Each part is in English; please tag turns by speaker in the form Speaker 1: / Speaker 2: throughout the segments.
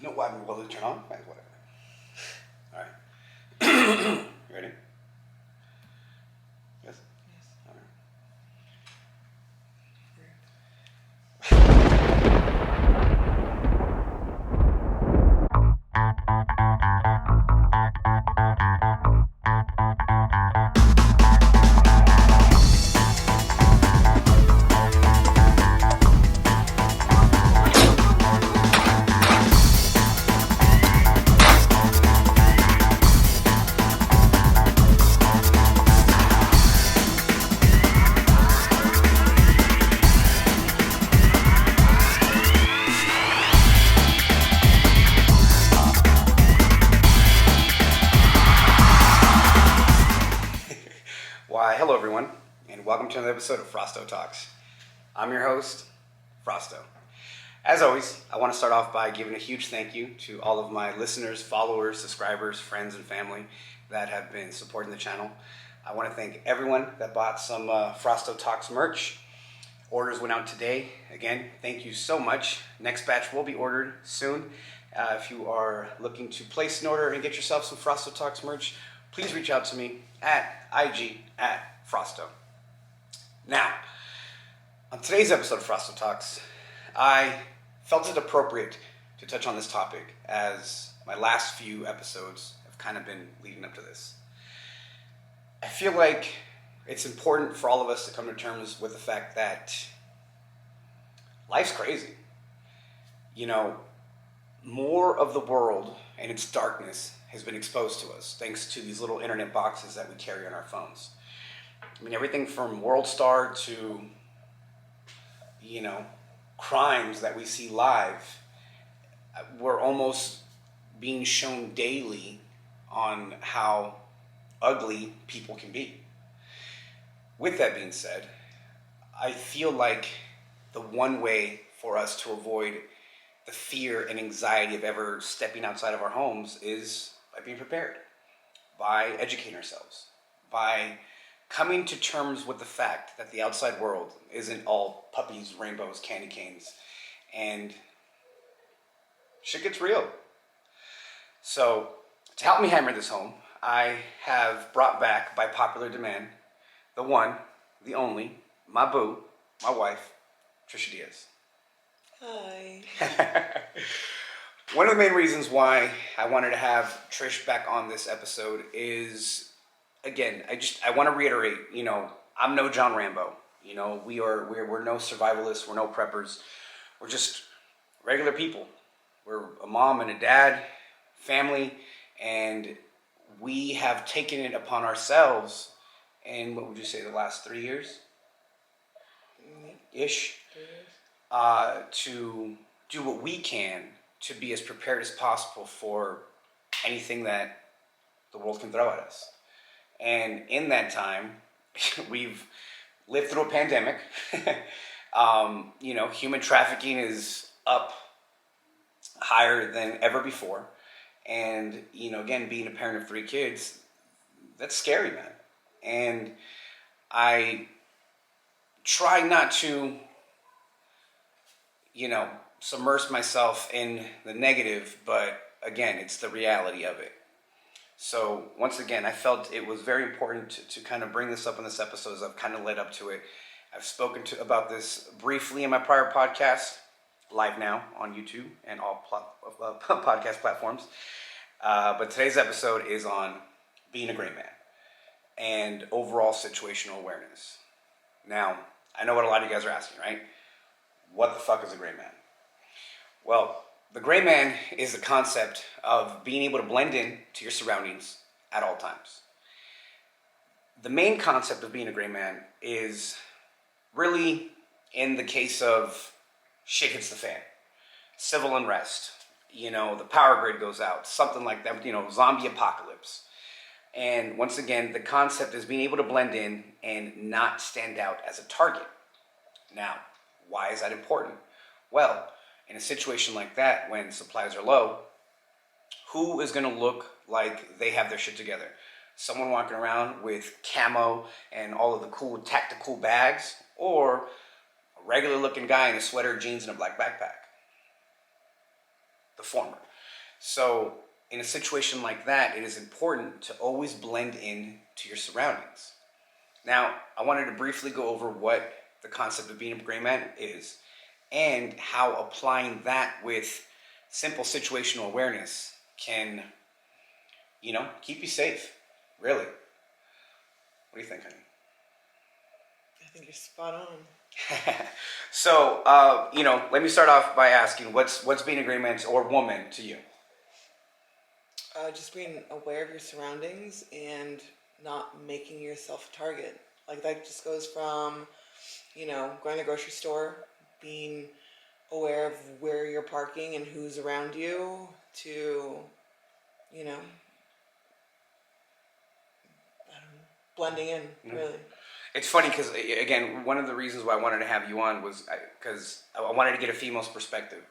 Speaker 1: No, will it turn on? Whatever. All right. You ready? Yes?
Speaker 2: Yes.
Speaker 1: All right. Why, hello everyone, and welcome to another episode of Frosto Talks. I'm your host, Frosto. As always, I want to start off by giving a huge thank you to all of my listeners, followers, subscribers, friends, and family that have been supporting the channel. I want to thank everyone that bought some Frosto Talks merch. Orders went out today. Again, thank you so much. Next batch will be ordered soon. If you are looking to place an order and get yourself some Frosto Talks merch, please reach out to me at IG@Frosto. Now, on today's episode of Frosto Talks, I felt it appropriate to touch on this topic as my last few episodes have kind of been leading up to this. I feel like it's important for all of us to come to terms with the fact that life's crazy. You know, more of the world and its darkness has been exposed to us thanks to these little internet boxes that we carry on our phones. I mean, everything from World Star to, crimes that we see live, we're almost being shown daily on how ugly people can be. With that being said, I feel like the one way for us to avoid the fear and anxiety of ever stepping outside of our homes is by being prepared, by educating ourselves, by coming to terms with the fact that the outside world isn't all puppies, rainbows, candy canes, and shit gets real. So, to help me hammer this home, I have brought back, by popular demand, the one, the only, my boo, my wife, Trish Diaz.
Speaker 2: Hi.
Speaker 1: One of the main reasons why I wanted to have Trish back on this episode is, again, I want to reiterate, I'm no John Rambo. We're no survivalists, we're no preppers. We're just regular people. We're a mom and a dad, family, and we have taken it upon ourselves in, what would you say, the last 3 years? Ish. To do what we can to be as prepared as possible for anything that the world can throw at us. And in that time, we've lived through a pandemic. Human trafficking is up higher than ever before. And, again, being a parent of 3 kids, that's scary, man. And I try not to, submerge myself in the negative, but again, it's the reality of it. So once again, I felt it was very important to kind of bring this up in this episode as I've kind of led up to it. I've spoken about this briefly in my prior podcast, live now on YouTube and all podcast platforms. But today's episode is on being a great man and overall situational awareness. Now, I know what a lot of you guys are asking, right? What the fuck is a gray man? Well, the gray man is the concept of being able to blend in to your surroundings at all times. The main concept of being a gray man is really in the case of shit hits the fan. Civil unrest, the power grid goes out, something like that, zombie apocalypse. And once again, the concept is being able to blend in and not stand out as a target. Now, why is that important? Well, in a situation like that, when supplies are low, who is going to look like they have their shit together? Someone walking around with camo and all of the cool tactical bags, or a regular looking guy in a sweater, jeans, and a black backpack? The former. So in a situation like that, it is important to always blend in to your surroundings. Now, I wanted to briefly go over what the concept of being a gray man is and how applying that with simple situational awareness can, keep you safe. Really. What do you think, honey?
Speaker 2: I think you're spot on.
Speaker 1: So, let me start off by asking, what's being a gray man or woman to you?
Speaker 2: Just being aware of your surroundings and not making yourself a target. Like that just goes from, going to the grocery store, being aware of where you're parking and who's around you, to, I don't know, blending in, really.
Speaker 1: It's funny because, again, one of the reasons why I wanted to have you on was because I wanted to get a female's perspective.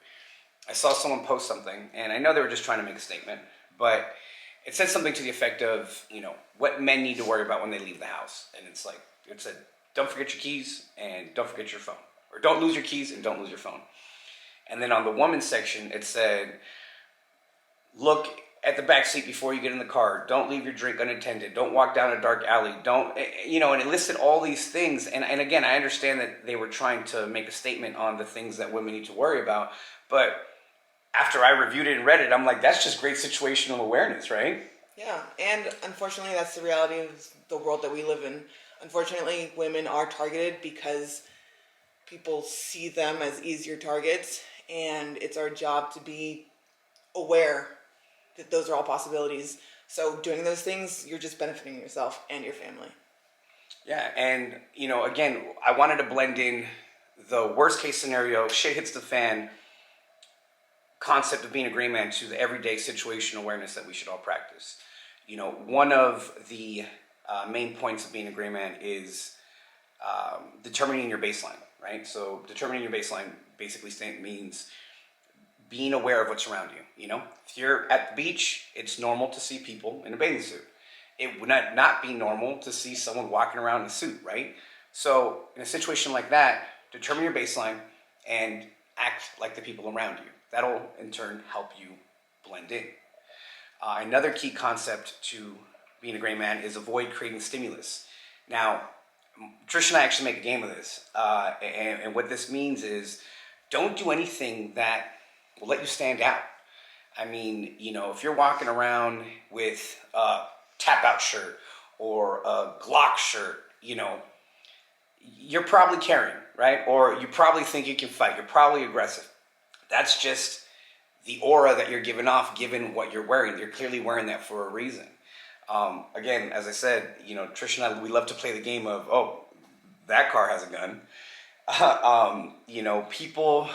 Speaker 1: I saw someone post something, and I know they were just trying to make a statement, but it said something to the effect of, what men need to worry about when they leave the house. And it said, don't forget your keys and don't forget your phone. Or don't lose your keys and don't lose your phone. And then on the woman's section, it said, look at the back seat before you get in the car. Don't leave your drink unattended. Don't walk down a dark alley. Don't, and it listed all these things. And again, I understand that they were trying to make a statement on the things that women need to worry about. But after I reviewed it and read it, I'm like, that's just great situational awareness, right?
Speaker 2: Yeah, and unfortunately, that's the reality of the world that we live in. Unfortunately, women are targeted because people see them as easier targets, and it's our job to be aware that those are all possibilities. So doing those things, you're just benefiting yourself and your family.
Speaker 1: Yeah, and, again, I wanted to blend in the worst case scenario, shit hits the fan, concept of being a gray man to the everyday situational awareness that we should all practice. One of the main points of being a gray man is determining your baseline, right? So determining your baseline basically means being aware of what's around you. If you're at the beach, it's normal to see people in a bathing suit. It would not be normal to see someone walking around in a suit, right? So in a situation like that, determine your baseline and act like the people around you. That'll in turn help you blend in. Another key concept to being a gray man is avoid creating stimulus. Now, Trish and I actually make a game of this. And what this means is don't do anything that will let you stand out. I mean, if you're walking around with a tap-out shirt or a Glock shirt, you're probably carrying, right? Or you probably think you can fight. You're probably aggressive. That's just the aura that you're giving off, given what you're wearing. You're clearly wearing that for a reason. Again, as I said, Trish and I, we love to play the game of, oh, that car has a gun. People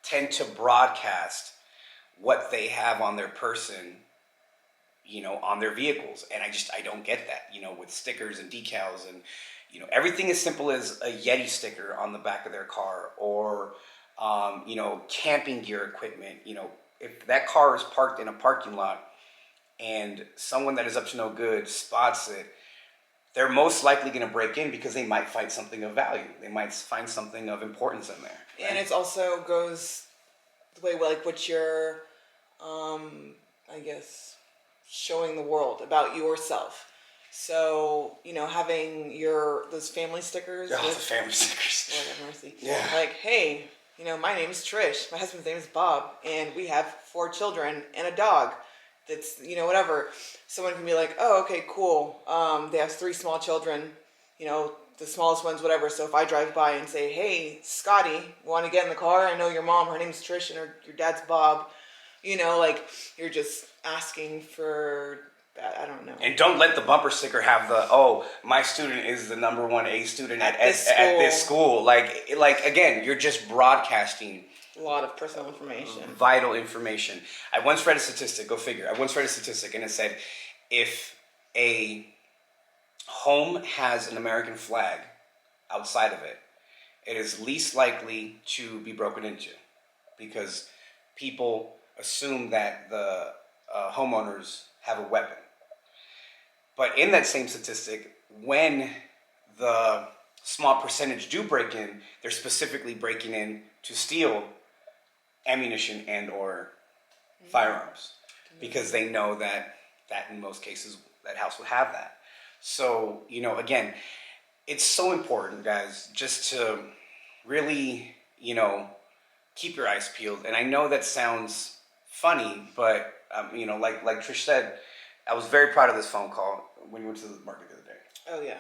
Speaker 1: tend to broadcast what they have on their person, on their vehicles. And I don't get that, with stickers and decals and, everything as simple as a Yeti sticker on the back of their car or, camping gear equipment. If that car is parked in a parking lot and someone that is up to no good spots it, they're most likely going to break in because they might find something of value. They might find something of importance in there. Right?
Speaker 2: And it also goes the way, what you're, showing the world about yourself. So, having those family stickers.
Speaker 1: Oh, the family stickers.
Speaker 2: Lord have mercy.
Speaker 1: Yeah.
Speaker 2: Like, hey, my name is Trish. My husband's name is Bob. And we have 4 children and a dog. That's, whatever. Someone can be like, oh, okay, cool. They have 3 small children, the smallest one's whatever. So if I drive by and say, hey, Scotty, want to get in the car? I know your mom, her name's Trish, and your dad's Bob. You're just asking for, I don't know.
Speaker 1: And don't let the bumper sticker have my student is the #1 A student at this school. Like again, you're just broadcasting
Speaker 2: a lot of personal information.
Speaker 1: Vital information. I once read a statistic, go figure. I once read a statistic and it said if a home has an American flag outside of it, it is least likely to be broken into because people assume that the homeowners have a weapon. But in that same statistic, when the small percentage do break in, they're specifically breaking in to steal ammunition and or firearms. because they know that in most cases that house would have that. So, again, it's so important, guys, just to really, keep your eyes peeled. And I know that sounds funny, but, like Trish said, I was very proud of this phone call when you went to the market the other day.
Speaker 2: Oh, yeah.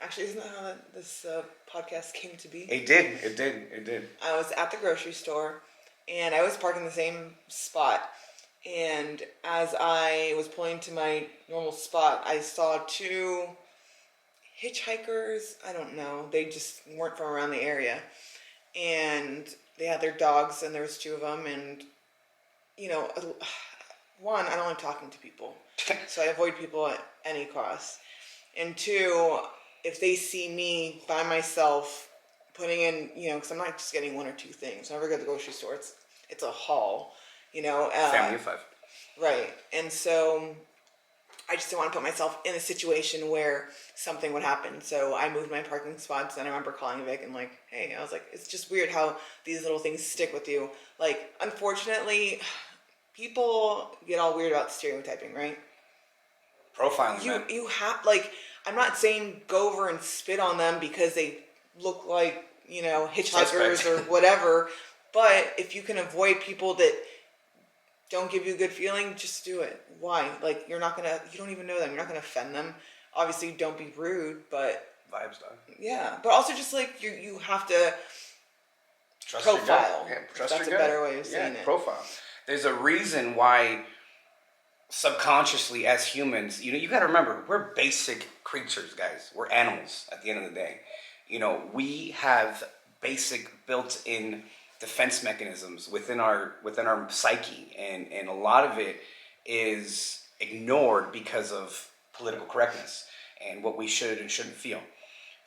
Speaker 2: Actually, isn't that how this podcast came to be?
Speaker 1: It did.
Speaker 2: I was at the grocery store, and I was parked in the same spot. And as I was pulling to my normal spot, I saw two hitchhikers. I don't know. They just weren't from around the area. And they had their dogs, and there was two of them. And, one, I don't like talking to people. So I avoid people at any cost. And two, if they see me by myself putting in, because I'm not just getting one or two things. Whenever I go to the grocery store, it's a haul,
Speaker 1: Family of 5.
Speaker 2: Right. And so I just didn't want to put myself in a situation where something would happen. So I moved my parking spots, and I remember calling Vic and hey, I was like, it's just weird how these little things stick with you. Unfortunately, people get all weird about stereotyping, right?
Speaker 1: Profiling, man.
Speaker 2: You have, I'm not saying go over and spit on them because they look like, hitchhikers
Speaker 1: Suspect.
Speaker 2: or whatever. But if you can avoid people that don't give you a good feeling, just do it. Why? You don't even know them. You're not going to offend them. Obviously, don't be rude, but...
Speaker 1: Vibes, dog.
Speaker 2: Yeah. But also just, you have to
Speaker 1: Trust
Speaker 2: profile.
Speaker 1: Your gut. Yeah,
Speaker 2: That's a better way of saying it.
Speaker 1: Profile. There's a reason why subconsciously as humans, you got to remember, we're basic creatures, guys. We're animals at the end of the day. We have basic built-in defense mechanisms within our psyche, and a lot of it is ignored because of political correctness and what we should and shouldn't feel.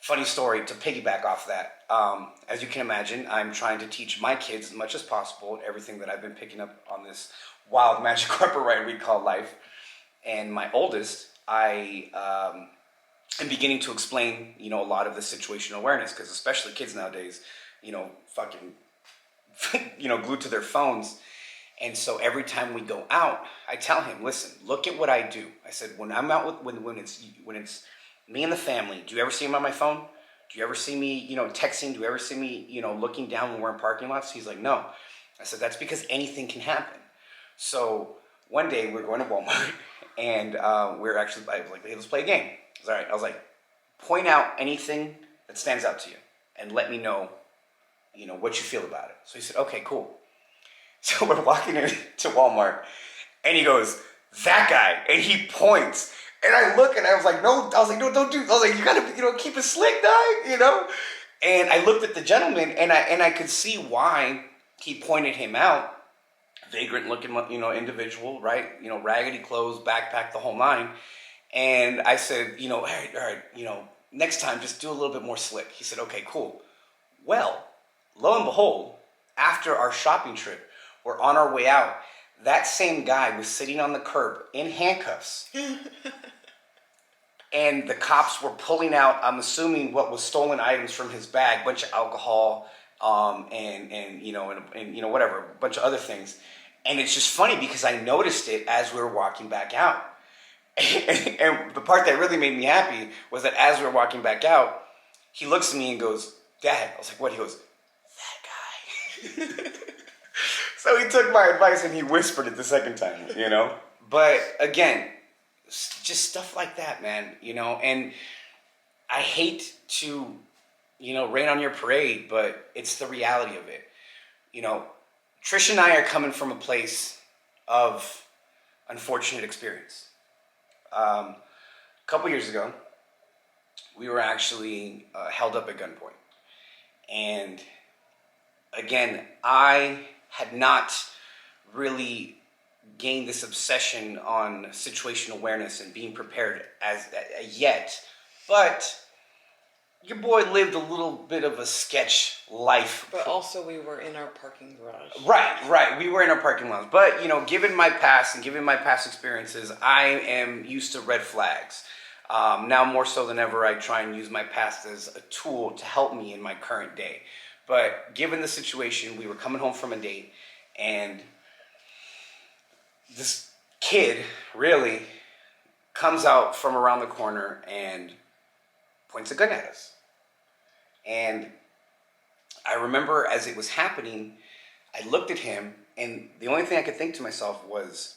Speaker 1: Funny story to piggyback off that. As you can imagine, I'm trying to teach my kids as much as possible everything that I've been picking up on this wild magic carpet ride we call life. And my oldest, I am beginning to explain, a lot of the situational awareness, because especially kids nowadays, fucking glued to their phones. And so every time we go out, I tell him, listen, look at what I do. I said, when I'm out when it's me and the family, do you ever see me on my phone? Do you ever see me, texting? Do you ever see me, looking down when we're in parking lots? He's like, no. I said, that's because anything can happen. So one day we're going to Walmart, and I was like, hey, let's play a game. It was all right. I was like, point out anything that stands out to you and let me know, what you feel about it. So he said, okay, cool. So we're walking into Walmart, and he goes, that guy, and he points. And I look, and I was like, no, don't do. I was like, you gotta, keep it slick, dog, And I looked at the gentleman, and I could see why he pointed him out. Vagrant looking, individual, right? Raggedy clothes, backpack, the whole nine. And I said, all right, next time just do a little bit more slick. He said, okay, cool. Well, lo and behold, after our shopping trip, we're on our way out. That same guy was sitting on the curb in handcuffs. And the cops were pulling out, I'm assuming, what was stolen items from his bag, bunch of alcohol, and whatever, a bunch of other things. And it's just funny because I noticed it as we were walking back out. And the part that really made me happy was that as we were walking back out, he looks at me and goes, Dad. I was like, what? He goes, that guy. So he took my advice and he whispered it the second time, But again, just stuff like that, man, And I hate to, rain on your parade, but it's the reality of it. Trish and I are coming from a place of unfortunate experience. A couple years ago, we were actually held up at gunpoint. And again, I had not really gained this obsession on situational awareness and being prepared as yet, but your boy lived a little bit of a sketch life.
Speaker 2: But also we were in our parking garage.
Speaker 1: Right. We were in our parking lots. But, given my past and given my past experiences, I am used to red flags. Now more so than ever, I try and use my past as a tool to help me in my current day. But given the situation, we were coming home from a date, and this kid really comes out from around the corner and points a gun at us. And I remember as it was happening, I looked at him, and the only thing I could think to myself was,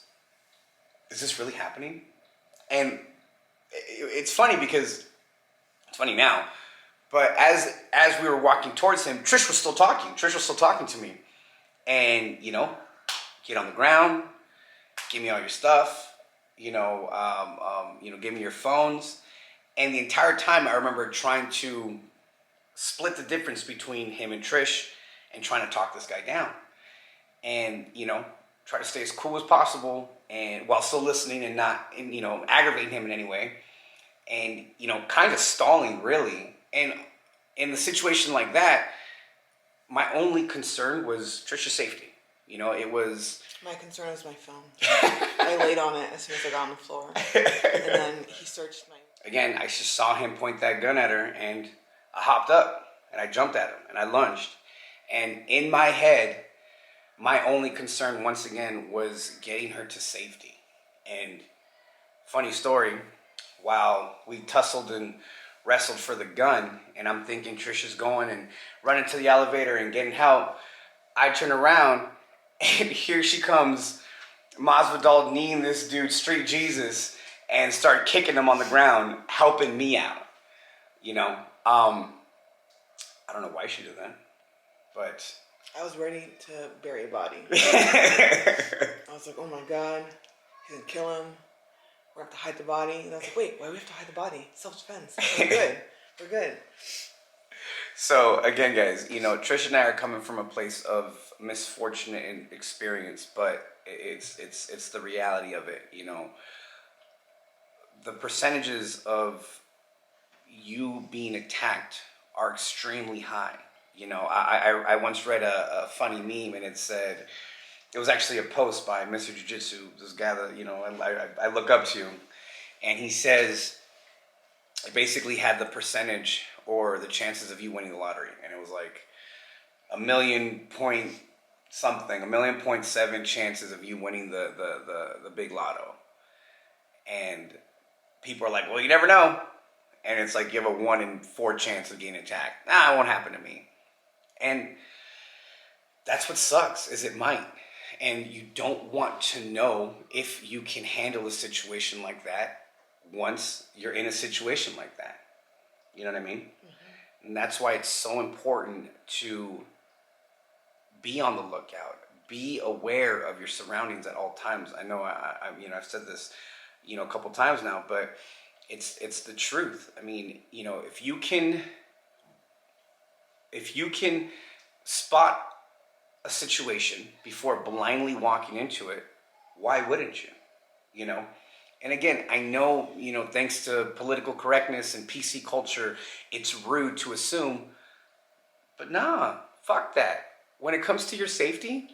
Speaker 1: is this really happening? And it's funny because, it's funny now, but as we were walking towards him, Trish was still talking. Trish was still talking to me. And, get on the ground, give me all your stuff, give me your phones. And the entire time I remember trying to split the difference between him and Trish and trying to talk this guy down. And, try to stay as cool as possible and while still listening and not, aggravating him in any way. And, kind of stalling really. And in the situation like that, my only concern was Trish's safety. It was...
Speaker 2: My concern was my phone. I laid on it as soon as I got on the floor. And then he searched my...
Speaker 1: Again, I just saw him point that gun at her, and I hopped up, and I jumped at him, and I lunged. And in my head, my only concern, once again, was getting her to safety. And funny story, while we tussled and wrestled for the gun, and I'm thinking Trish is going and running to the elevator and getting help, I turn around, and here she comes, Masvidal kneeing this dude, Street Jesus, and start kicking him on the ground, helping me out. I don't know why she did that, but...
Speaker 2: I was ready to bury a body. I was like, oh my God, he's gonna kill him. We're gonna have to hide the body. And I was like, wait, why do we have to hide the body? Self-defense. We're good. We're good.
Speaker 1: So again, guys, Trish and I are coming from a place of misfortune and experience, but it's the reality of it. The percentages of you being attacked are extremely high. I once read a funny meme, and it said, it was actually a post by Mr. Jiu-Jitsu, this guy that I look up to, and he says it basically had the percentage or the chances of you winning the lottery, and it was like 1.7 chances of you winning the big lotto. And people are like, well, you never know. And it's like you have a 1 in 4 chance of getting attacked. It won't happen to me. And that's what sucks, is it might. And you don't want to know if you can handle a situation like that once you're in a situation like that. You know what I mean? Mm-hmm. And that's why it's so important to be on the lookout. Be aware of your surroundings at all times. I know I've said this, a couple times now, but it's the truth. I mean, if you can spot a situation before blindly walking into it, why wouldn't you? And again, I know, thanks to political correctness and PC culture, it's rude to assume, but nah, fuck that. When it comes to your safety,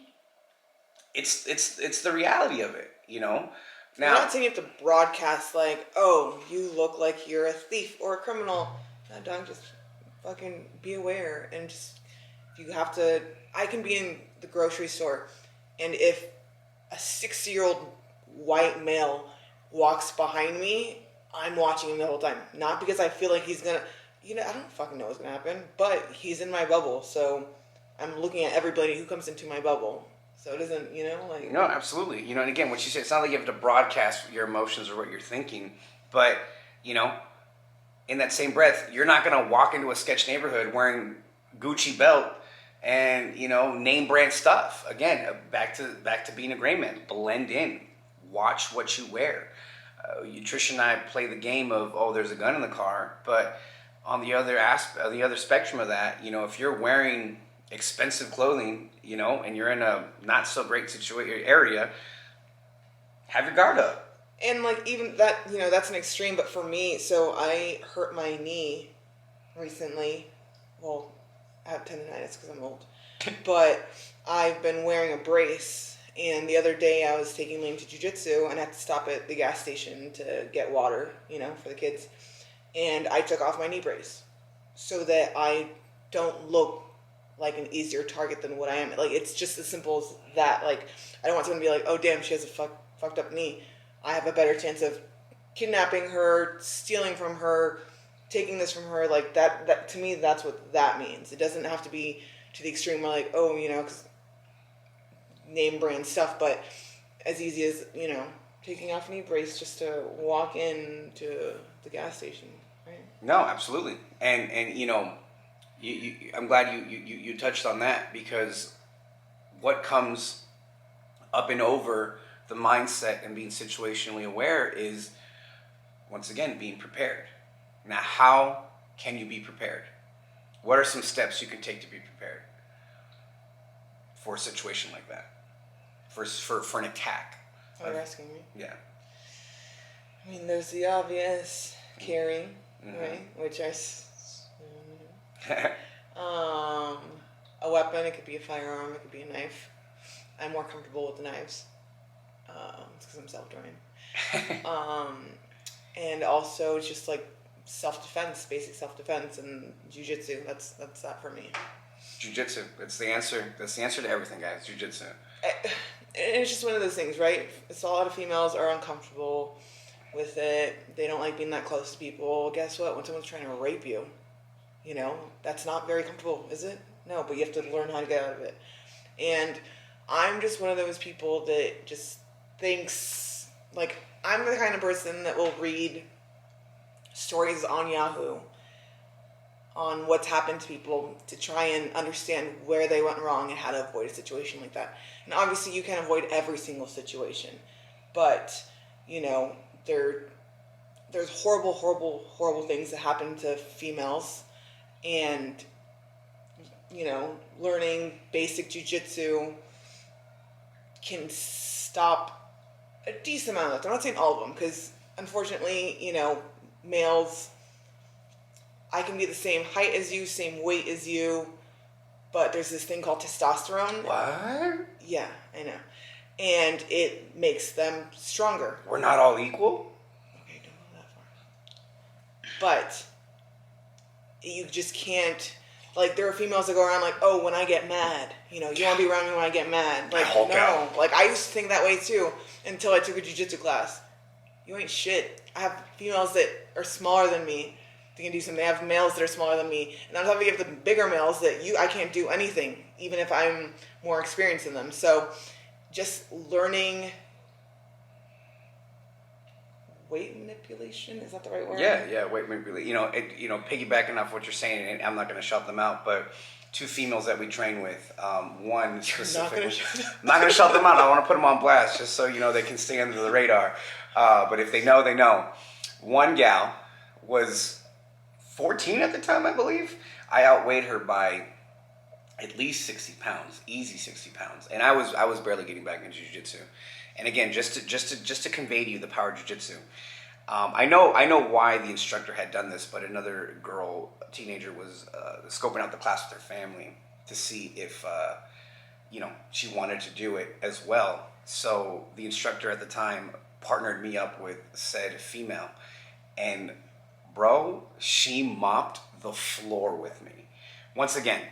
Speaker 1: it's the reality of it, Now,
Speaker 2: I'm not saying you have to broadcast like, oh, you look like you're a thief or a criminal. No, dog, just fucking be aware. And just, if you have to, I can be in the grocery store, and if a 60-year-old white male walks behind me, I'm watching him the whole time. Not because I feel like he's gonna, I don't fucking know what's gonna happen, but he's in my bubble, so I'm looking at everybody who comes into my bubble. So it doesn't,
Speaker 1: No, absolutely. And again, what you said, it's not like you have to broadcast your emotions or what you're thinking, but, in that same breath, you're not going to walk into a sketch neighborhood wearing Gucci belt and, name brand stuff. Again, back to being a gray man. Blend in. Watch what you wear. Trish and I play the game of, oh, there's a gun in the car, but on the other spectrum of that, if you're wearing expensive clothing, and you're in a not so great area, have your guard up.
Speaker 2: And even that, that's an extreme, but for me, so I hurt my knee recently. Well, I have tendonitis because I'm old, but I've been wearing a brace. And the other day I was taking Liam to jiu-jitsu, and I had to stop at the gas station to get water, for the kids. And I took off my knee brace so that I don't look like an easier target than what I am. It's just as simple as that. I don't want someone to be like, oh, damn, she has a fucked up knee, I have a better chance of kidnapping her, stealing from her, taking this from her. Like that to me, that's what that means. It doesn't have to be to the extreme where like, oh, you know, 'cause name brand stuff, but as easy as, you know, taking off a knee brace just to walk in to the gas station, right?
Speaker 1: No, absolutely. And you know, I'm glad you touched on that, because what comes up and over the mindset and being situationally aware is, once again, being prepared. Now, how can you be prepared? What are some steps you can take to be prepared for a situation like that? For an attack?
Speaker 2: Oh, you're asking me?
Speaker 1: Yeah.
Speaker 2: I mean, there's the obvious carry,
Speaker 1: Mm-hmm.
Speaker 2: right? Which a weapon. It could be a firearm. It could be a knife. I'm more comfortable with the knives. It's because I'm self-trained. And also just like self-defense, basic self-defense, and jiu-jitsu. That's that for me.
Speaker 1: Jiu-jitsu. That's the answer. That's the answer to everything, guys. Jiu-jitsu.
Speaker 2: It's just one of those things, right? It's a lot of females are uncomfortable with it. They don't like being that close to people. Guess what? When someone's trying to rape you, you know, that's not very comfortable, is it? No, but you have to learn how to get out of it. And I'm just one of those people that just thinks, like, I'm the kind of person that will read stories on Yahoo on what's happened to people to try and understand where they went wrong and how to avoid a situation like that. And obviously you can't avoid every single situation, but, you know, there's horrible things that happen to females, and, you know, learning basic jiu-jitsu can stop a decent amount of that. I'm not saying all of them, because unfortunately, you know, males, I can be the same height as you, same weight as you, but there's this thing called testosterone.
Speaker 1: What?
Speaker 2: Yeah, I know. And it makes them stronger.
Speaker 1: We're not all equal?
Speaker 2: Okay, don't go that far. But you just can't, like, there are females that go around like, oh, when I get mad, you know, you want to be around me when I get mad. Like,
Speaker 1: Hulk
Speaker 2: no.
Speaker 1: out.
Speaker 2: Like, I used to think that way too until I took a jiu-jitsu class. You ain't shit. I have females that are smaller than me. They can do something. They have males that are smaller than me. And on top of it, you have the bigger males that I can't do anything, even if I'm more experienced than them. So just learning weight manipulation, is that the right word?
Speaker 1: Yeah, weight manipulation. You know, piggybacking off what you're saying, and I'm not going to shout them out, but two females that we train with, one specifically. I'm not going to shout them out. I want to put them on blast just so, you know, they can stay under the radar. But if they know, they know. One gal was 14 at the time, I believe. I outweighed her by at least 60 pounds, easy 60 pounds, and I was barely getting back into jiu-jitsu. And again, just to convey to you the power of jiu-jitsu, I know why the instructor had done this, but another girl, a teenager, was scoping out the class with her family to see if you know, she wanted to do it as well. So the instructor at the time partnered me up with said female, and bro, she mopped the floor with me. Once again,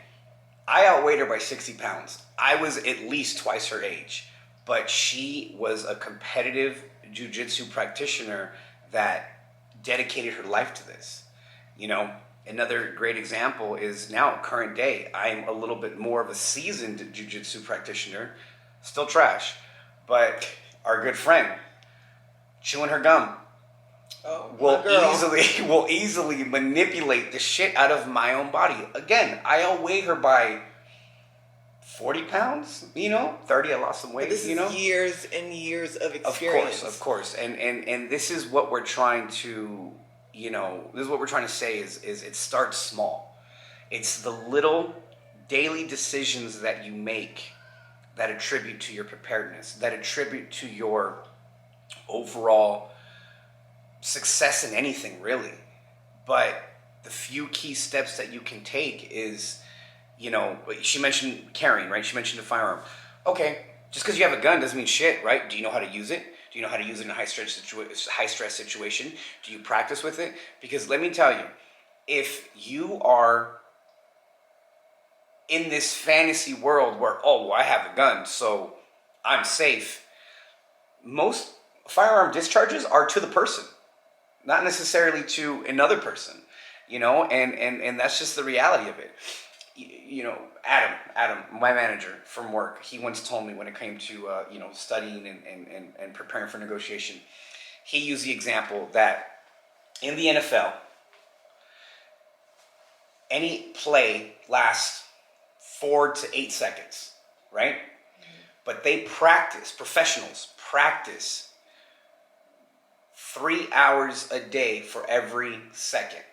Speaker 1: I outweighed her by 60 pounds. I was at least twice her age, but she was a competitive jiu-jitsu practitioner that dedicated her life to this. You know, another great example is now, current day, I'm a little bit more of a seasoned jiu-jitsu practitioner, still trash, but our good friend, chewing her gum, will easily manipulate the shit out of my own body. Again, I outweigh her by 40 pounds, you know, 30, I lost some weight,
Speaker 2: but this
Speaker 1: you know.
Speaker 2: is years and years of experience.
Speaker 1: Of course. And this is what we're trying to, you know, this is what we're trying to say is it starts small. It's the little daily decisions that you make that attribute to your preparedness, that attribute to your overall success in anything, really. But the few key steps that you can take is, you know, she mentioned carrying, right? She mentioned a firearm. Okay, just because you have a gun doesn't mean shit, right? Do you know how to use it? Do you know how to use it in a high stress situation? Do you practice with it? Because let me tell you, if you are in this fantasy world where, oh, well, I have a gun, so I'm safe. most firearm discharges are to the person, not necessarily to another person, and that's just the reality of it. Adam, my manager from work, he once told me when it came to studying and preparing for negotiation, he used the example that in the NFL, any play lasts 4 to 8 seconds, right? But professionals practice 3 hours a day for every second.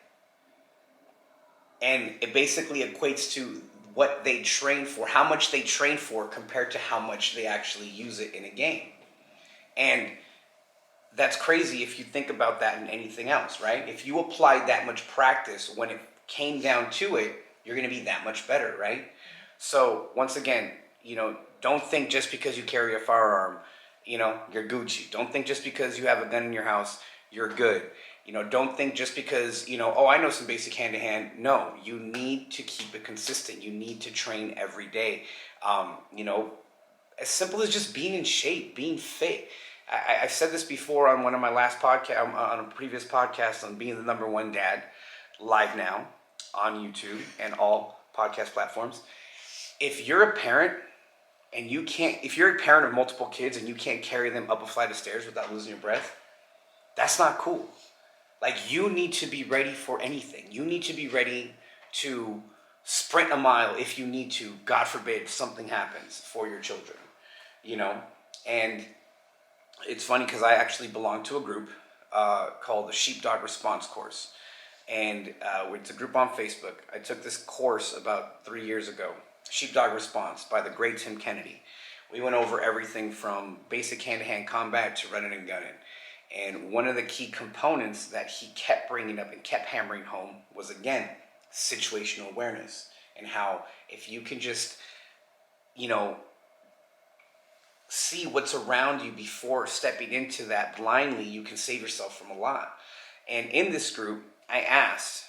Speaker 1: And it basically equates to what they train for, how much they train for compared to how much they actually use it in a game. And that's crazy if you think about that in anything else, right? If you applied that much practice when it came down to it, you're going to be that much better, right? So once again, don't think just because you carry a firearm, you're Gucci. Don't think just because you have a gun in your house, you're good. Don't think just because, I know some basic hand-to-hand. No, you need to keep it consistent. You need to train every day. As simple as just being in shape, being fit. I've said this before on one of my last podcasts, on a previous podcast on being the number one dad, live now on YouTube and all podcast platforms. If you're a parent if you're a parent of multiple kids and you can't carry them up a flight of stairs without losing your breath, that's not cool. Like, you need to be ready for anything. You need to be ready to sprint a mile if you need to, God forbid, something happens for your children, And it's funny because I actually belong to a group called the Sheepdog Response Course. And it's a group on Facebook. I took this course about 3 years ago, Sheepdog Response by the great Tim Kennedy. We went over everything from basic hand-to-hand combat to running and gunning. And one of the key components that he kept bringing up and kept hammering home was, again, situational awareness. And how if you can just, see what's around you before stepping into that blindly, you can save yourself from a lot. And in this group, I asked,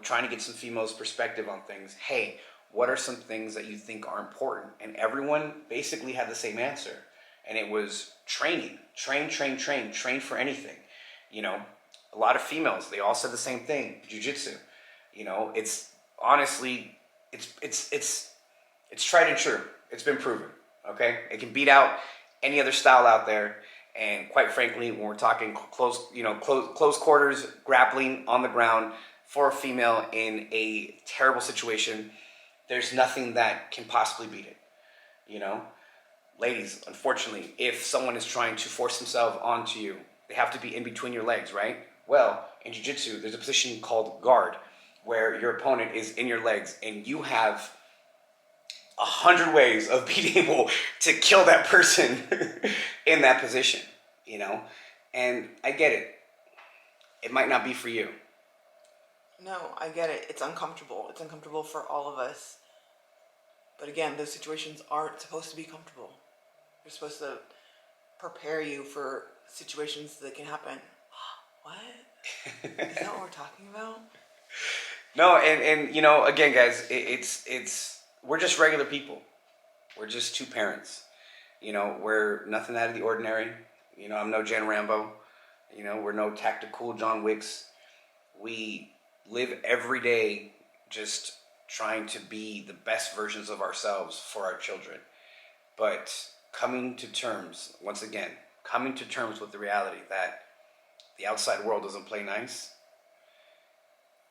Speaker 1: trying to get some females' perspective on things. Hey, what are some things that you think are important? And everyone basically had the same answer. And it was training. Train for anything. A lot of females, they all said the same thing. Jiu-jitsu. It's honestly, it's tried and true. It's been proven. Okay? It can beat out any other style out there. And quite frankly, when we're talking close quarters, grappling on the ground for a female in a terrible situation, there's nothing that can possibly beat it. Ladies, unfortunately, if someone is trying to force themselves onto you, they have to be in between your legs, right? Well, in jiu-jitsu, there's a position called guard, where your opponent is in your legs, and you have 100 ways of being able to kill that person in that position, And I get it. It might not be for you.
Speaker 2: No, I get it. It's uncomfortable. It's uncomfortable for all of us. But again, those situations aren't supposed to be comfortable. They're supposed to prepare you for situations that can happen. What? Is that what we're talking about?
Speaker 1: No, and again, guys, it's we're just regular people. We're just two parents. We're nothing out of the ordinary. I'm no Jan Rambo. We're no tactical John Wicks. We live every day just trying to be the best versions of ourselves for our children. But coming to terms with the reality that the outside world doesn't play nice,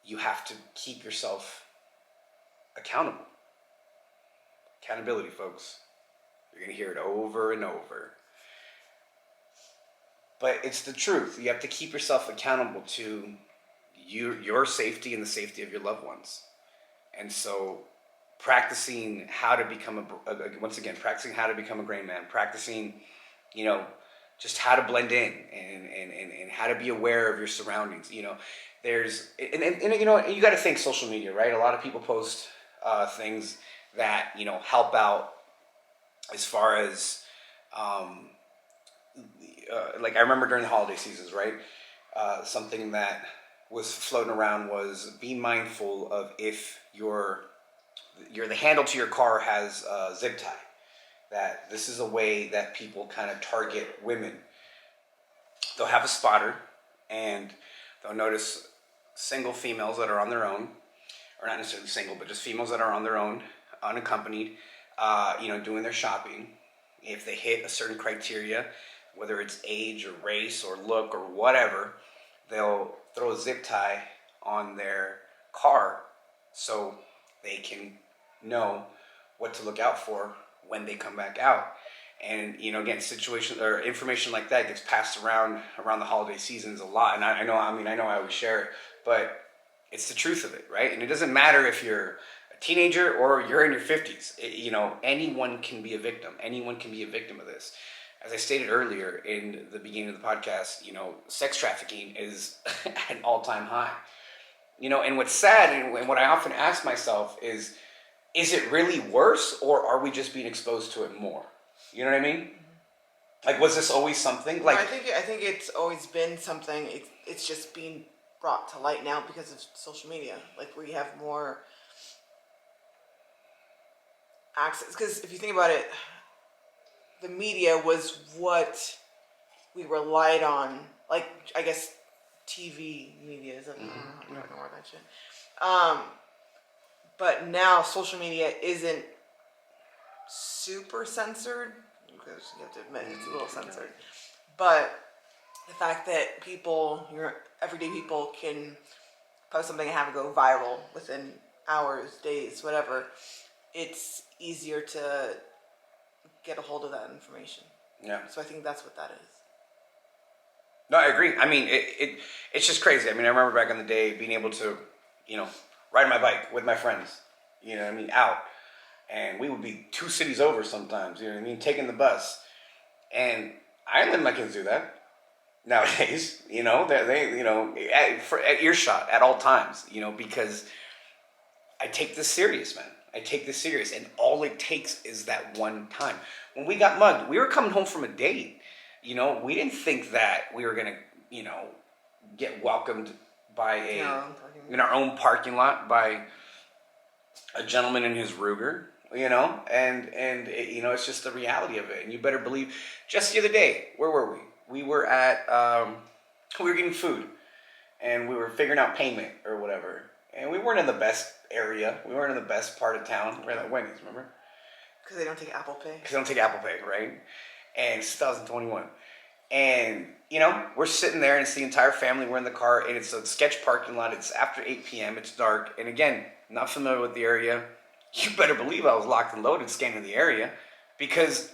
Speaker 1: you have to keep yourself accountable. Accountability, folks. You're going to hear it over and over. But it's the truth. You have to keep yourself accountable to your safety and the safety of your loved ones. And so practicing how to become practicing how to become a great man, practicing, just how to blend in and how to be aware of your surroundings. There's, and you got to think social media, right? A lot of people post things that, help out as far as, like I remember during the holiday seasons, right? Something that was floating around was be mindful of if the handle to your car has a zip tie. that this is a way that people kind of target women. They'll have a spotter, and they'll notice single females that are on their own, or not necessarily single, but just females that are on their own, unaccompanied, doing their shopping. If they hit a certain criteria, whether it's age or race or look or whatever, they'll throw a zip tie on their car so they can know what to look out for when they come back out. And again, situation or information like that gets passed around the holiday seasons a lot. And I know I always share it, but it's the truth of it, right? And it doesn't matter if you're a teenager or you're in your 50s. Anyone can be a victim. Anyone can be a victim of this. As I stated earlier in the beginning of the podcast, sex trafficking is at an all-time high. And what's sad, and what I often ask myself is it really worse, or are we just being exposed to it more? You know what I mean? Like, was this always something? Like,
Speaker 2: I think it's always been something. It's just being brought to light now because of social media. Like, we have more access. Because if you think about it, the media was what we relied on. Like, I guess TV media is. I don't know where that shit. But now social media isn't super censored, because you have to admit it's a little censored. But the fact that your everyday people can post something and have it go viral within hours, days, whatever, it's easier to get a hold of that information.
Speaker 1: Yeah.
Speaker 2: So I think that's what that is.
Speaker 1: No, I agree. I mean, it's just crazy. I mean, I remember back in the day being able to, ride my bike with my friends, out. And we would be 2 cities over sometimes, taking the bus. And I didn't let my kids do that nowadays, they at earshot at all times, because I take this serious, man. I take this serious. And all it takes is that one time. When we got mugged, we were coming home from a date. We didn't think that we were going to, get welcomed by in our own parking lot by a gentleman in his Ruger, and it's just the reality of it. And you better believe, just the other day, where were we? We were at, we were getting food, and we were figuring out payment or whatever. And we weren't in the best area. We weren't in the best part of town. We were at Wendy's, remember?
Speaker 2: Because they don't take Apple Pay.
Speaker 1: Because they don't take Apple Pay, right? And it's 2021. And, we're sitting there, and it's the entire family. We're in the car, and it's a sketch parking lot. It's after 8 p.m. It's dark. And again, not familiar with the area. You better believe I was locked and loaded scanning the area, because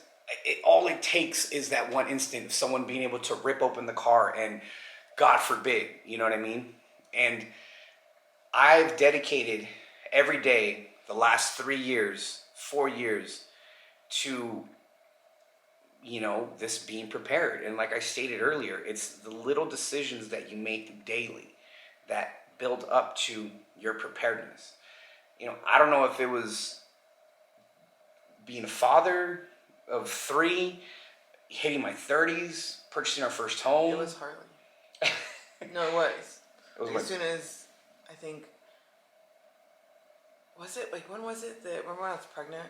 Speaker 1: all it takes is that one instant of someone being able to rip open the car, and God forbid, you know what I mean? And I've dedicated every day the last 4 years to this being prepared. And like I stated earlier, it's the little decisions that you make daily that build up to your preparedness. I don't know if it was being a father of 3, hitting my 30s, purchasing our first home.
Speaker 2: It was Harley. No, it was. As soon as, I think, when was it that, remember when I was pregnant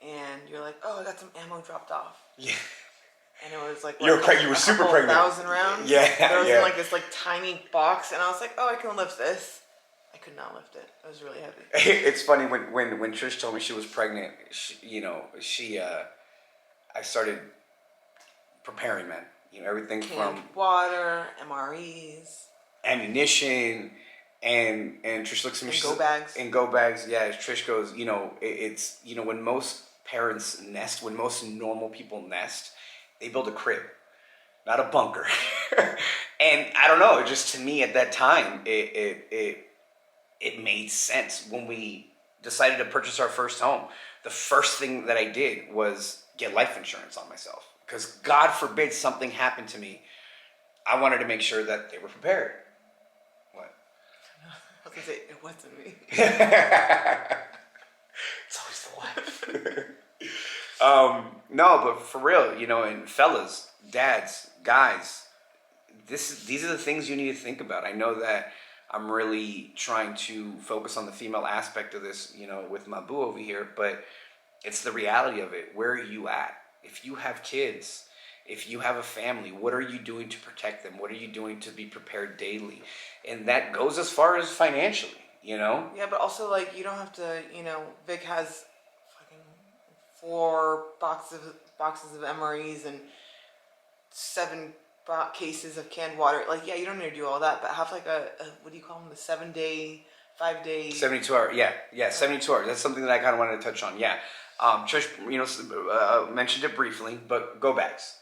Speaker 2: and you're like, oh, I got some ammo dropped off.
Speaker 1: Yeah.
Speaker 2: And it was like,
Speaker 1: you were super pregnant.
Speaker 2: 1,000 rounds.
Speaker 1: Yeah.
Speaker 2: There was in this tiny box, and I was like, oh, I can lift this. I could not lift it. It was really heavy.
Speaker 1: It's funny when Trish told me she was pregnant, I started preparing, man. Everything
Speaker 2: Canned
Speaker 1: from
Speaker 2: water, MREs,
Speaker 1: ammunition, and Trish looks at me.
Speaker 2: And go bags.
Speaker 1: And go bags, yeah. Trish goes, it's when most parents nest, when most normal people nest, they build a crib, not a bunker. And I don't know, just to me at that time, it made sense. When we decided to purchase our first home, the first thing that I did was get life insurance on myself. Because God forbid something happened to me, I wanted to make sure that they were prepared. What?
Speaker 2: I was going to say, it wasn't me.
Speaker 1: It's always the wife. No, but for real, and fellas, dads, guys, these are the things you need to think about. I know that I'm really trying to focus on the female aspect of this, with my boo over here, but It's the reality of it. Where are you at? If you have kids, if you have a family, what are you doing to protect them? What are you doing to be prepared daily? And that goes as far as financially, you know?
Speaker 2: Yeah, but also like you don't have to. Vic has fucking 4 boxes of MREs and 7 cases of canned water. Like, yeah, you don't need to do all that, but have like a what do you call them? The 7-day, 5-day.
Speaker 1: 72 hour, yeah, 72 hours. That's something that I kind of wanted to touch on. Yeah. Trish, mentioned it briefly, but go bags.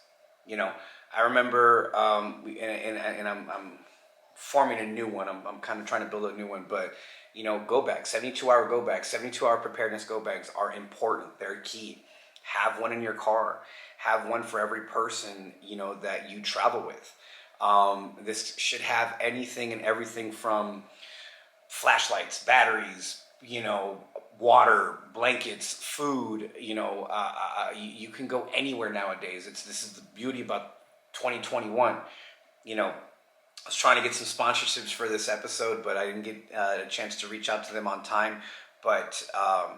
Speaker 1: I remember, and I'm forming a new one. I'm kind of trying to build a new one, but go bags, 72-hour go bags, 72-hour preparedness go bags are important. They're key. Have one in your car. Have one for every person that you travel with. This should have anything and everything from flashlights, batteries, water, blankets, food. You can go anywhere nowadays. This is the beauty about 2021. I was trying to get some sponsorships for this episode, but I didn't get a chance to reach out to them on time. But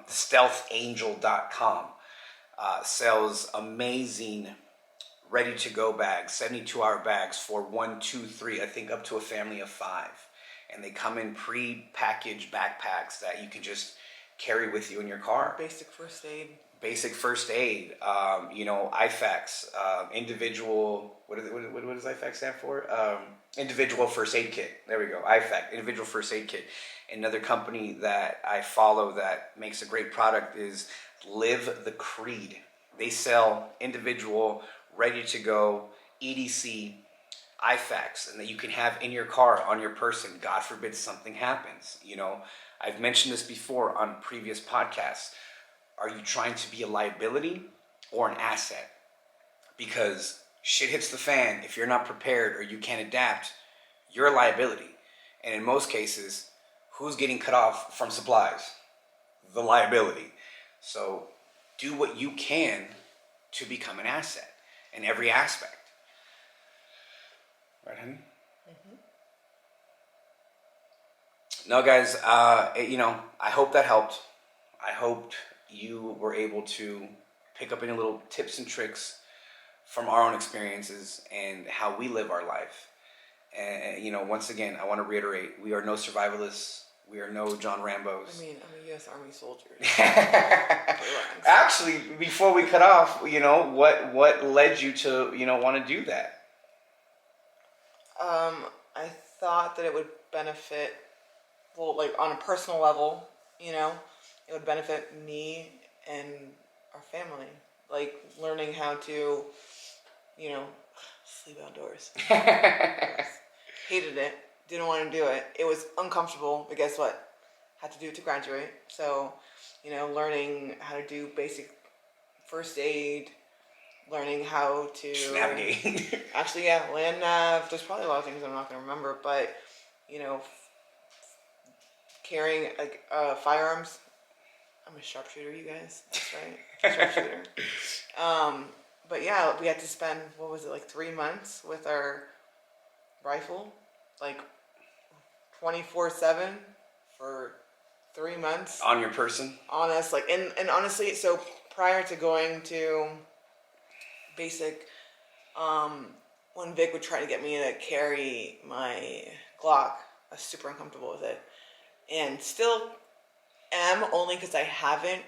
Speaker 1: stealthangel.com sells amazing ready-to-go bags, 72-hour bags for 1, 2, 3, I think up to a family of 5. And they come in pre-packaged backpacks that you can just carry with you in your car.
Speaker 2: Basic first aid.
Speaker 1: IFACs, individual, what does IFAC stand for? Individual first aid kit. There we go. IFAC, individual first aid kit. Another company that I follow that makes a great product is Live the Creed. They sell individual, ready to go, EDC, IFACs, and that you can have in your car, on your person. God forbid something happens. I've mentioned this before on previous podcasts. Are you trying to be a liability or an asset? Because shit hits the fan. If you're not prepared or you can't adapt, you're a liability. And in most cases, who's getting cut off from supplies? The liability. So do what you can to become an asset in every aspect. Right, honey? Mm-hmm. No, guys, I hope that helped. I hoped you were able to pick up any little tips and tricks from our own experiences and how we live our life. And, once again, I want to reiterate, we are no survivalists. We are no John Rambos.
Speaker 2: I'm a U.S. Army soldier.
Speaker 1: Actually, before we cut off, what led you to, want to do that?
Speaker 2: I thought that it would benefit, like on a personal level, it would benefit me and our family. Like learning how to, sleep outdoors. Hated it. Didn't want to do it. It was uncomfortable, but guess what? Had to do it to graduate. So, learning how to do basic first aid, learning how to
Speaker 1: navigate.
Speaker 2: Actually, yeah, land nav. There's probably a lot of things I'm not going to remember, but carrying like firearms. I'm a sharpshooter, you guys. That's right, sharpshooter. But yeah, we had to spend 3 months with our rifle, like 24/7 for 3 months
Speaker 1: on your person.
Speaker 2: On us, and honestly, so prior to going to basic, when Vic would try to get me to carry my Glock, I was super uncomfortable with it, and still am, only because I haven't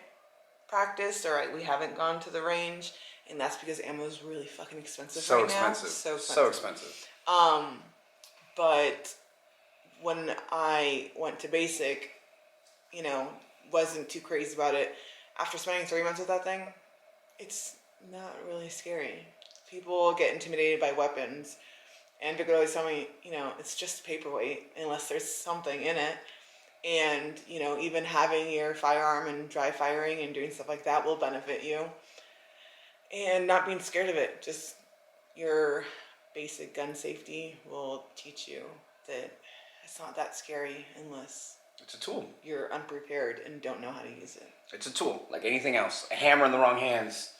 Speaker 2: practiced or we haven't gone to the range, and that's because ammo is really fucking expensive right now. So expensive. But when I went to basic, wasn't too crazy about it. After spending 3 months with that thing, it's not really scary. People get intimidated by weapons, and Vic would always tell me, it's just a paperweight unless there's something in it. And, even having your firearm and dry firing and doing stuff like that will benefit you. And not being scared of it, just your basic gun safety will teach you that it's not that scary unless
Speaker 1: it's a tool.
Speaker 2: You're unprepared and don't know how to use it.
Speaker 1: It's a tool, like anything else. A hammer in the wrong hands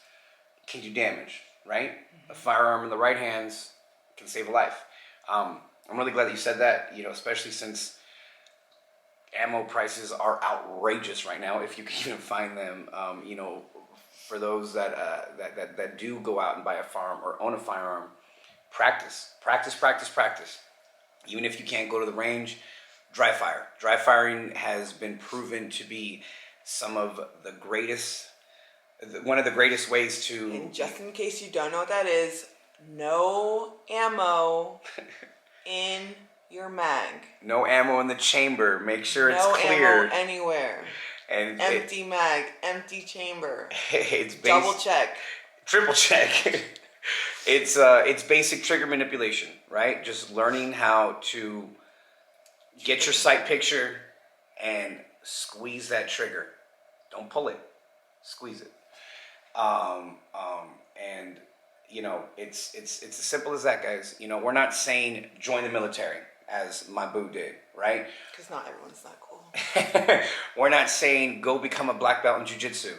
Speaker 1: can do damage, right? Mm-hmm. A firearm in the right hands can save a life. I'm really glad that you said that, especially since ammo prices are outrageous right now, if you can even find them, for those that do go out and buy a firearm or own a firearm, practice. Even if you can't go to the range, dry fire. Dry firing has been proven to be one of the greatest ways to.
Speaker 2: And just in case you don't know what that is, no ammo in your mag.
Speaker 1: No ammo in the chamber. Make sure it's clear.
Speaker 2: No ammo anywhere.
Speaker 1: And
Speaker 2: empty mag, empty chamber.
Speaker 1: It's
Speaker 2: double check,
Speaker 1: triple check. It's basic trigger manipulation, right? Just learning how to get your sight picture and squeeze that trigger. Don't pull it, squeeze it. And it's as simple as that, guys. We're not saying join the military as my boo did, right?
Speaker 2: Because not everyone's that cool.
Speaker 1: We're not saying go become a black belt in jiu-jitsu.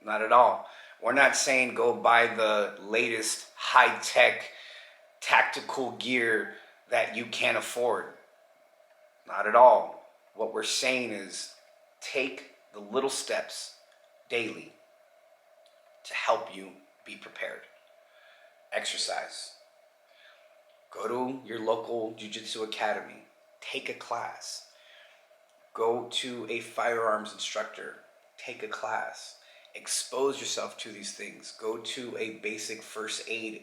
Speaker 1: Not at all. We're not saying go buy the latest high-tech tactical gear that you can't afford. Not at all. What we're saying is take the little steps daily to help you be prepared. Exercise. Go to your local jiu-jitsu academy. Take a class. Go to a firearms instructor. Take a class. Expose yourself to these things. Go to a basic first aid,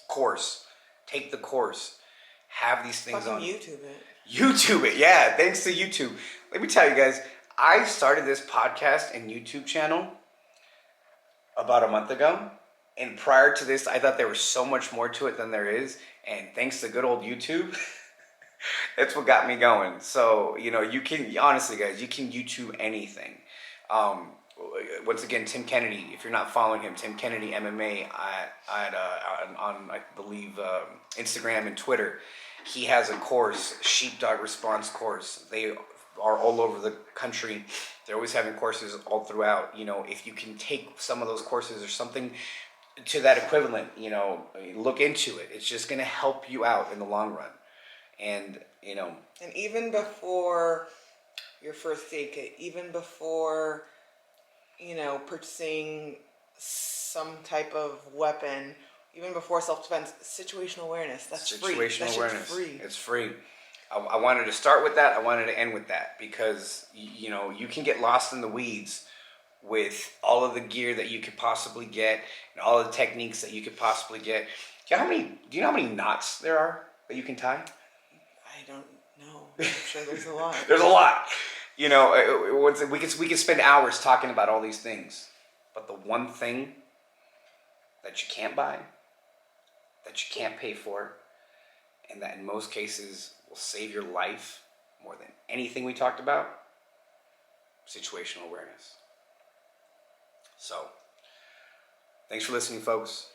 Speaker 1: course. Take the course. Have these things on
Speaker 2: YouTube it.
Speaker 1: YouTube it, yeah. Thanks to YouTube. Let me tell you guys, I started this podcast and YouTube channel about a month ago. And prior to this, I thought there was so much more to it than there is. And thanks to good old YouTube, that's what got me going. So, you can, honestly, guys, you can YouTube anything. Once again, Tim Kennedy, if you're not following him, Tim Kennedy MMA on I believe, Instagram and Twitter, he has a course, Sheepdog Response course. They are all over the country. They're always having courses all throughout. If you can take some of those courses or something to that equivalent, look into it. It's just going to help you out in the long run. And,
Speaker 2: And even before your first aid kit, even before, purchasing some type of weapon, even before self-defense, situational awareness, that's free.
Speaker 1: Situational awareness. It's free. I wanted to start with that. I wanted to end with that because, you can get lost in the weeds with all of the gear that you could possibly get and all of the techniques that you could possibly get. Do you know how many knots there are that you can tie?
Speaker 2: I don't know. I'm sure there's a lot.
Speaker 1: There's a lot. We could spend hours talking about all these things. But the one thing that you can't buy, that you can't pay for, and that in most cases will save your life more than anything we talked about, situational awareness. So, thanks for listening, folks.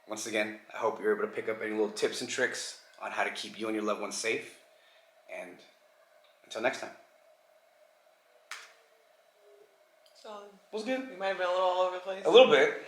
Speaker 1: Once again, I hope you're able to pick up any little tips and tricks on how to keep you and your loved ones safe. And until next time.
Speaker 2: So,
Speaker 1: Was good.
Speaker 2: We might have been a little all over the place.
Speaker 1: A little bit.